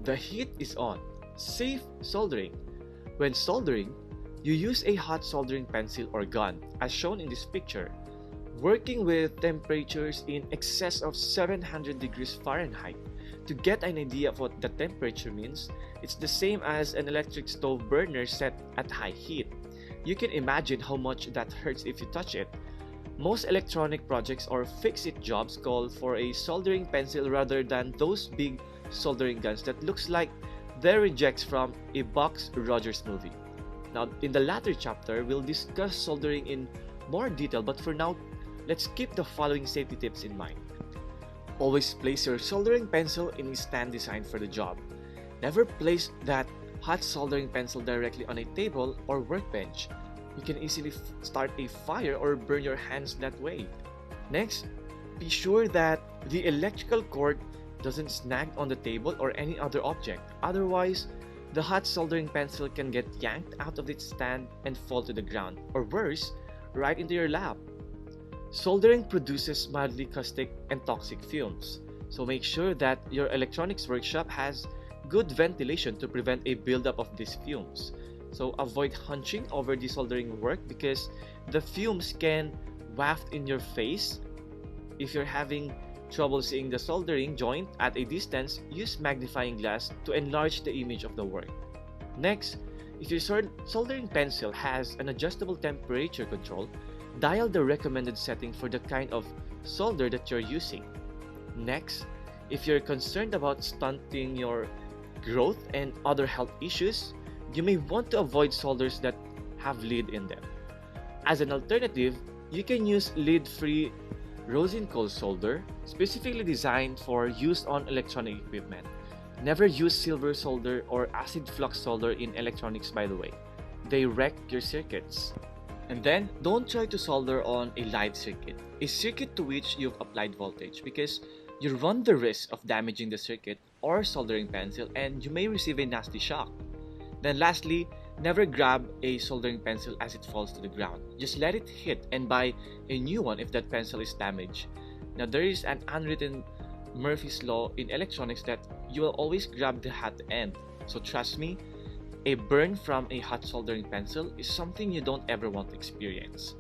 The heat is on. Safe soldering. When soldering, you use a hot soldering pencil or gun, as shown in this picture, working with temperatures in excess of 700 degrees Fahrenheit. To get an idea of what the temperature means, it's the same as an electric stove burner set at high heat. You can imagine how much that hurts if you touch it. Most electronic projects or fix-it jobs call for a soldering pencil rather than those big soldering guns that looks like they're rejects from a Buck Rogers movie. Now, in the latter chapter, we'll discuss soldering in more detail, but for now, let's keep the following safety tips in mind. Always place your soldering pencil in a stand designed for the job. Never place that hot soldering pencil directly on a table or workbench. You can easily start a fire or burn your hands that way. Next, be sure that the electrical cord doesn't snag on the table or any other object. Otherwise, the hot soldering pencil can get yanked out of its stand and fall to the ground, or worse, right into your lap. Soldering produces mildly caustic and toxic fumes, so make sure that your electronics workshop has good ventilation to prevent a buildup of these fumes. So avoid hunching over the soldering work because the fumes can waft in your face. If you're having trouble seeing the soldering joint at a distance, use magnifying glass to enlarge the image of the work. Next, if your soldering pencil has an adjustable temperature control, dial the recommended setting for the kind of solder that you're using. Next, if you're concerned about stunting your growth and other health issues, you may want to avoid solders that have lead in them. As an alternative, you can use lead-free rosin coil solder, specifically designed for use on electronic equipment. Never use silver solder or acid flux solder in electronics, by the way. They wreck your circuits. And then, don't try to solder on a live circuit, a circuit to which you've applied voltage, because you run the risk of damaging the circuit or soldering pencil and you may receive a nasty shock. Then lastly, never grab a soldering pencil as it falls to the ground. Just let it hit and buy a new one if that pencil is damaged. Now, there is an unwritten Murphy's Law in electronics that you will always grab the hot end. So trust me, a burn from a hot soldering pencil is something you don't ever want to experience.